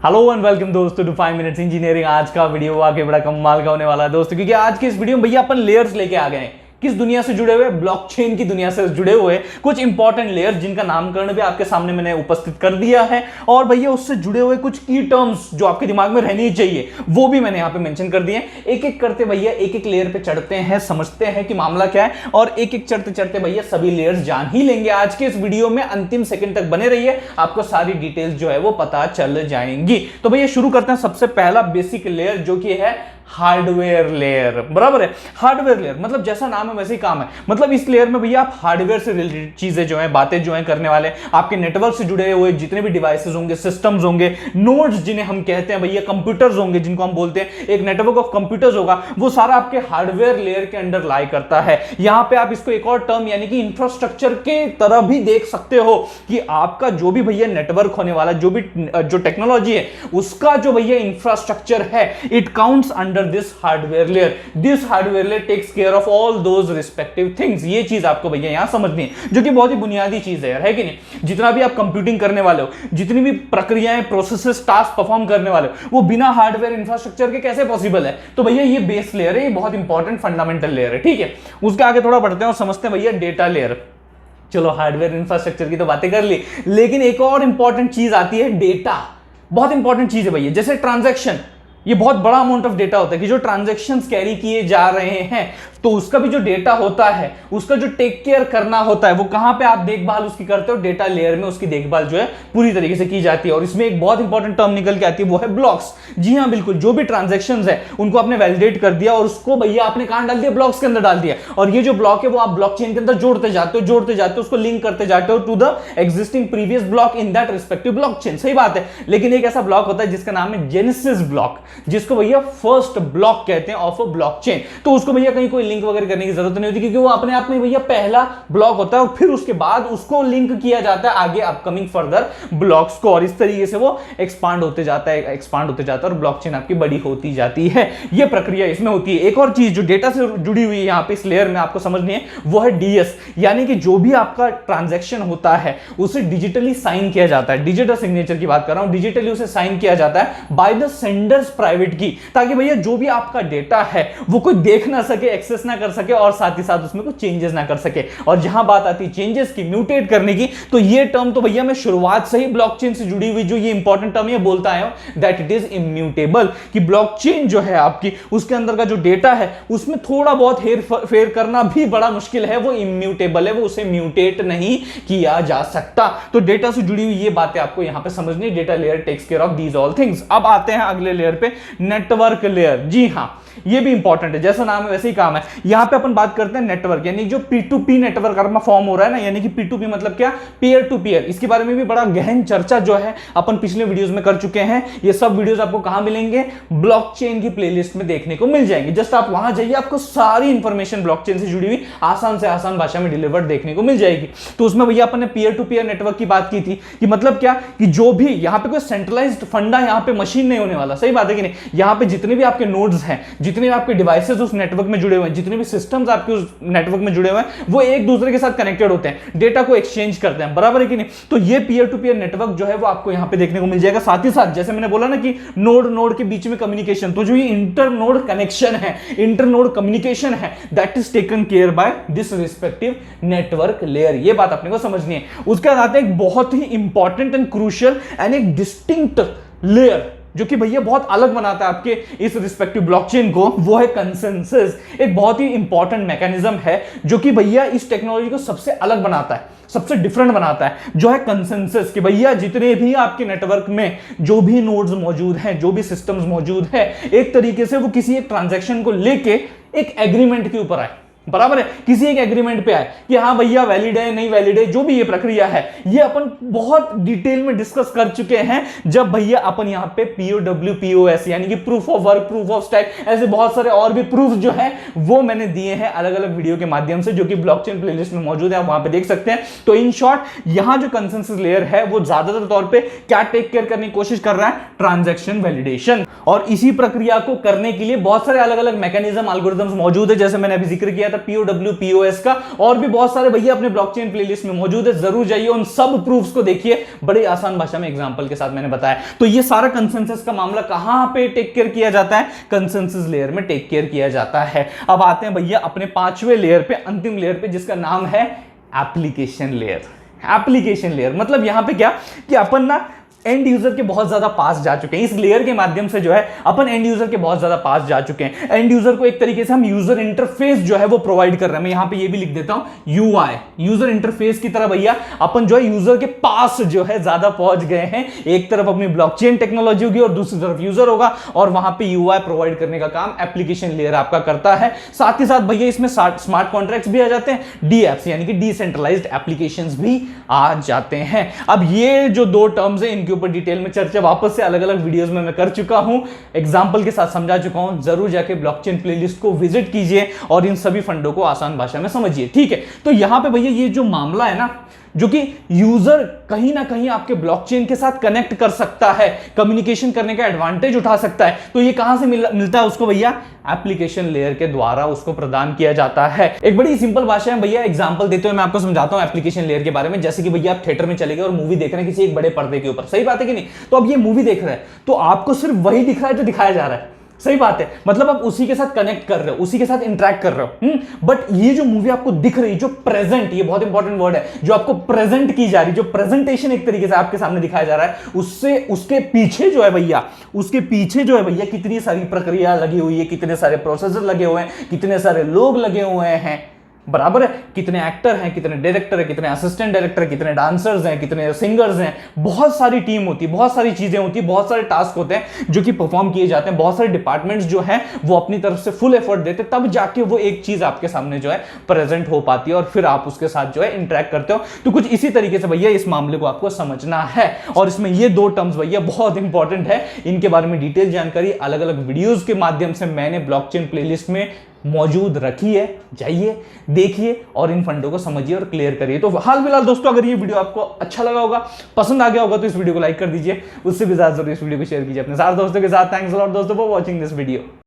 Hello and welcome दोस्तों to 5 minutes engineering. आज का वीडियो वाकई बड़ा कमाल का होने वाला है दोस्तों, क्योंकि आज के इस वीडियो में भैया अपन लेयर्स लेके आ गए हैं। किस दुनिया से जुड़े हुए? ब्लॉकचेन की दुनिया से जुड़े हुए कुछ इंपॉर्टेंट लेयर्स जिनका नामकरण भी आपके सामने मैंने उपस्थित कर दिया है, और भैया उससे जुड़े हुए कुछ की टर्म्स जो आपके दिमाग में रहनी चाहिए वो भी मैंने यहाँ पे मेंशन कर दिए। एक एक करते भैया एक एक लेयर पे चढ़ते हैं, समझते हैं कि मामला क्या है, और एक एक चढ़ते चढ़ते भैया सभी लेयर्स जान ही लेंगे। आज के इस वीडियो में अंतिम सेकंड तक बने रहिए, आपको सारी डिटेल्स जो है वो पता चल जाएंगी। तो भैया शुरू करते हैं। सबसे पहला बेसिक लेयर जो कि है हार्डवेयर लेयर। बराबर है, हार्डवेयर लेयर मतलब जैसा नाम है वैसे ही काम है। मतलब इस लेयर में भैया आप हार्डवेयर से रिलेटेड चीजें जो है, बातें जो है करने वाले, आपके नेटवर्क से जुड़े हुए जितने भी डिवाइसेस होंगे, सिस्टम्स होंगे, नोड्स जिन्हें हम कहते हैं भैया, कंप्यूटर्स होंगे जिनको हम बोलते हैं, एक नेटवर्क ऑफ कंप्यूटर्स होगा, वो सारा आपके हार्डवेयर लेयर के अंडर लाई करता है। यहां पे आप इसको एक और टर्म यानी कि इंफ्रास्ट्रक्चर के तरह भी देख सकते हो कि आपका जो भी भैया नेटवर्क होने वाला, जो टेक्नोलॉजी है उसका जो भैया इंफ्रास्ट्रक्चर है, it counts under this hardware layer. This hardware layer takes care of all those respective things. ये चीज आपको भैया यहां समझनी है, जो कि बहुत ही बुनियादी चीज है यार, है कि नहीं। जितना भी आप कंप्यूटिंग करने वाले हो, जितनी भी प्रक्रियाएं, प्रोसेसेस, टास्क परफॉर्म करने वाले हो, वो बिना हार्डवेयर इंफ्रास्ट्रक्चर के कैसे पॉसिबल है? तो भैया ये बेस लेयर है, ये बहुत इंपॉर्टेंट फंडामेंटल लेयर है, ठीक है। उसके आगे थोड़ा बढ़ते हैं और समझते हैं भैया डेटा लेयर। चलो हार्डवेयर इंफ्रास्ट्रक्चर की तो बातें कर ली, लेकिन एक और इंपॉर्टेंट चीज आती है डेटा। बहुत इंपॉर्टेंट चीज है भैया। जैसे ट्रांजैक्शन, ये बहुत बड़ा अमाउंट ऑफ डेटा होता है कि जो ट्रांजैक्शंस कैरी किए जा रहे हैं, तो उसका भी जो डेटा होता है, उसका जो टेक केयर करना होता है, वो कहां पे आप देखभाल उसकी करते हो? डेटा लेयर में उसकी देखभाल जो है पूरी तरीके से की जाती है। और इसमें एक बहुत इंपॉर्टेंट टर्म निकल के आती है, वो है ब्लॉक्स। जी हां बिल्कुल, जो भी ट्रांजैक्शंस है उनको आपने वैलिडेट कर दिया और उसको भैया आपने कहां डाल दिया? ब्लॉक्स के अंदर डाल दिया। और ये जो ब्लॉक है वो आप ब्लॉकचेन के अंदर जोड़ते जाते हो, उसको लिंक करते जाते हो to the existing previous block in that respective blockchain. सही बात है, लेकिन एक ऐसा ब्लॉक होता है जिसका नाम है जेनेसिस ब्लॉक, जिसको भैया फर्स्ट ब्लॉक कहते हैं ऑफ अ ब्लॉकचेन। तो उसको भैया कहीं कोई लिंक वगैरह करने की जरूरत नहीं होती, क्योंकि वो अपने आप में भैया पहला ब्लॉक होता है और फिर उसके बाद उसको लिंक किया जाता है आगे अपकमिंग फर्दर ब्लॉक्स को, और इस तरीके से वो एक्सपांड होते जाता है और ब्लॉकचेन आपकी बड़ी होती जाती है। ये प्रक्रिया इसमें होती है। एक और चीज जो डेटा से जुड़ी हुई है यहां पे इस लेयर में आपको समझनी है, वो है डीएस, यानी कि जो भी आपका ट्रांजैक्शन होता है उसे डिजिटली साइन किया जाता है। डिजिटल सिग्नेचर की बात कर रहा हूं, डिजिटली उसे साइन किया जाता है बाय द सेंडर्स प्राइवेट की, ताकि भैया जो भी आपका डेटा है वो कोई देख ना सके, एक्सेस ना कर सके, और साथ ही साथ उसमें कुछ चेंजेस ना कर सके। और जहां बात आती है चेंजेस की, म्यूटेट करने की, तो ये टर्म तो भैया मैं शुरुआत से ही ब्लॉकचेन से जुड़ी हुई जो ये इंपॉर्टेंट टर्म ये बोलता है दैट इट इज इम्यूटेबल, कि ब्लॉकचेन जो है आपकी, उसके अंदर का जो डेटा है उसमें थोड़ा बहुत हेर फेर करना भी बड़ा मुश्किल है, वो इम्यूटेबल है, वो उसे म्यूटेट नहीं किया जा सकता। तो डेटा से जुड़ी हुई ये बातें आपको यहां पे समझनी। Data layer takes care of these all things. अब आते हैं अगले लेयर पे, नेटवर्क लेयर। जी हां, ये भी इंपॉर्टेंट है, जैसा नाम है वैसे ही काम है। यहां पे अपन बात करते हैं नेटवर्क, यानी जो P2P नेटवर्क अपना फॉर्म हो रहा है ना, यानी कि P2P मतलब क्या? Peer to peer. इसके बारे में भी बड़ा गहन चर्चा जो है अपन पिछले वीडियोस में कर चुके हैं। ये सब वीडियोस आपको कहां मिलेंगे? ब्लॉकचेन की प्लेलिस्ट में देखने को मिल जाएंगे। जस्ट आप वहां जाइए, आपको सारी इंफॉर्मेशन ब्लॉकचेन से जुड़ी हुई आसान से आसान भाषा में डिलीवर्ड देखने को मिल जाएगी। तो उसमें भैया अपन ने पीयर टू पीयर नेटवर्क की बात की थी, कि मतलब क्या, कि जो भी यहां पे कोई सेंट्रलाइज्ड फंडा यहां पे मशीन नहीं होने वाला। सही बात है कि नहीं? यहां पे जितने भी आपके नोड्स हैं, जितने भी आपके डिवाइसेस उस नेटवर्क में जुड़े हुए हैं, जितने भी सिस्टम्स आपके उस नेटवर्क में जुड़े हुए हैं, वो एक दूसरे के साथ कनेक्टेड होते हैं, डेटा को एक्सचेंज करते हैं। बराबर है कि नहीं? तो ये पीयर टू पीयर नेटवर्क जो है वो आपको यहां पे देखने को मिल जाएगा। साथ ही साथ जैसे मैंने बोला ना कि नोड के बीच में कम्युनिकेशन, तो जो ये इंटर नोड कनेक्शन है, इंटर नोड कम्युनिकेशन है, that is taken care by this respective network layer. ये बात अपने को समझनी है। उसके बाद आते हैं एक बहुत ही इंपॉर्टेंट एंड क्रूशियल एंड एक डिस्टिंक्ट लेयर, जो कि भैया बहुत अलग बनाता है आपके इस रिस्पेक्टिव ब्लॉकचेन को, वो है कंसेंसस। एक बहुत ही इंपॉर्टेंट मैकेनिज्म है जो कि भैया इस टेक्नोलॉजी को सबसे अलग बनाता है, सबसे डिफरेंट बनाता है, जो है कंसेंसस। कि भैया जितने भी आपके नेटवर्क में जो भी नोड्स मौजूद हैं, जो भी सिस्टम्स मौजूद है, एक तरीके से वो किसी एक ट्रांजैक्शन को लेके एक एग्रीमेंट के ऊपर आए। बराबर है, किसी एक एग्रीमेंट पे आए कि हाँ भैया वैलिड है, नहीं वैलिड है, जो भी ये प्रक्रिया है, ये अपन बहुत डिटेल में डिस्कस कर चुके हैं जब भैया अपन यहाँ पे POW POS यानी कि proof of work, proof of stack, ऐसे बहुत सारे और भी प्रूफ जो है वो मैंने दिए हैं अलग अलग वीडियो के माध्यम से, जो कि ब्लॉकचेन प्लेलिस्ट में मौजूद है, आप वहां पे देख सकते हैं। तो इन शॉर्ट यहां जो कंसेंसस लेयर है वो ज्यादातर तौर पे क्या टेक केयर करने की कोशिश कर रहा है? Transaction validation. और इसी प्रक्रिया को करने के लिए बहुत सारे अलग अलग मैकेनिज्म, एल्गोरिथम्स मौजूद है। जैसे मैंने अभी जिक्र किया था का, POW, POS का, और भी बहुत सारे भैया अपने ब्लॉकचेन प्लेलिस्ट में मौजूद है। जरूर जाइए, उन सब प्रूफ्स को देखिए, बड़े आसान भाषा में एग्जांपल के साथ मैंने बताया। तो ये सारा कंसेंसस का मामला कहां पे टेक केयर किया जाता है? कंसेंसस लेयर में टेक केयर किया जाता है। अब आते हैं भैया अपने 5वें लेयर पे, अंतिम लेयर पे, जिसका नाम है एप्लीकेशन लेयर। एप्लीकेशन लेयर मतलब यहां पे क्या कि अपन ना एंड यूजर के बहुत ज्यादा पास जा चुके हैं। इस लेयर के माध्यम से जो है अपन एंड यूजर के बहुत ज्यादा पास जा चुके हैं। एंड यूजर को एक तरीके से हम यूजर इंटरफेस जो है वो प्रोवाइड कर रहे हैं। मैं यहां पे ये भी लिख देता हूं, UI, यूजर इंटरफेस की तरह भैया अपन जो है यूजर के पास जो है ज्यादा पहुंच गए हैं। एक तरफ अपनी ब्लॉकचेन टेक्नोलॉजी होगी और दूसरी तरफ यूजर होगा, और वहां पे UI प्रोवाइड करने का काम एप्लीकेशन लेयर आपका करता है। साथ ही साथ भैया इसमें स्मार्ट कॉन्ट्रैक्ट्स भी आ जाते हैं, DApps यानी कि डिसेंट्रलाइज्ड एप्लीकेशंस भी आ जाते हैं। अब ये जो दो टर्म्स है इनके ऊपर डिटेल में चर्चा वापस से अलग अलग वीडियोस में मैं कर चुका हूं, एग्जांपल के साथ समझा चुका हूं। जरूर जाके ब्लॉकचेन प्लेलिस्ट को विजिट कीजिए और इन सभी फंडों को आसान भाषा में समझिए, ठीक है। तो यहां पे भैया ये जो मामला है ना, जो कि यूजर कहीं ना कहीं आपके ब्लॉकचेन के साथ कनेक्ट कर सकता है, कम्युनिकेशन करने का एडवांटेज उठा सकता है, तो ये कहां से मिलता है उसको भैया? एप्लीकेशन लेयर के द्वारा उसको प्रदान किया जाता है। एक बड़ी सिंपल भाषा है भैया, एग्जांपल देते हुए मैं आपको समझाता हूं एप्लीकेशन लेयर के बारे में। जैसे कि भैया आप थिएटर में चले गए और मूवी देख रहे हैं किसी एक बड़े पर्दे के ऊपर, सही बात है कि नहीं? तो अब ये मूवी देख रहे हैं तो आपको सिर्फ वही दिख रहा है जो दिखाया जा रहा है, सही बात है। मतलब आप उसी के साथ कनेक्ट कर रहे हो, उसी के साथ इंटरेक्ट कर रहे हो। बट ये जो मूवी आपको दिख रही है, जो प्रेजेंट, ये बहुत इंपॉर्टेंट वर्ड है, जो आपको प्रेजेंट की जा रही, जो प्रेजेंटेशन एक तरीके से आपके सामने दिखाया जा रहा है, उससे उसके पीछे जो है भैया, उसके पीछे जो है भैया कितनी सारी प्रक्रिया लगी हुई है, कितने सारे प्रोसेसर लगे हुए हैं, कितने सारे लोग लगे हुए हैं, बराबर है। कितने एक्टर हैं, कितने डायरेक्टर हैं, कितने असिस्टेंट डायरेक्टर, कितने डांसर्स हैं, कितने सिंगर्स हैं, बहुत सारी टीम होती है, बहुत सारी चीजें होती है, बहुत सारे टास्क होते हैं जो कि परफॉर्म किए जाते हैं। बहुत सारे डिपार्टमेंट्स जो हैं वो अपनी तरफ से फुल एफर्ट देते हैं, तब जाके वो एक चीज आपके सामने जो है प्रेजेंट हो पाती है और फिर आप उसके साथ जो है इंटरेक्ट करते हो। तो कुछ इसी तरीके से भैया इस मामले को आपको समझना है। और इसमें ये दो टर्म्स भैया बहुत इंपॉर्टेंट है, इनके बारे में डिटेल जानकारी अलग अलग वीडियोज के माध्यम से मैंने ब्लॉकचेन प्लेलिस्ट में मौजूद रखी है। जाइए, देखिए और इन फंडों को समझिए और क्लियर करिए। तो हाल फिलहाल दोस्तों, अगर ये वीडियो आपको अच्छा लगा होगा, पसंद आ गया होगा, तो इस वीडियो को लाइक कर दीजिए। उससे भी ज्यादा जरूर इस वीडियो को शेयर कीजिए अपने सारे दोस्तों के साथ। थैंक्स अ लॉट दोस्तों फॉर वॉचिंग दिस वीडियो।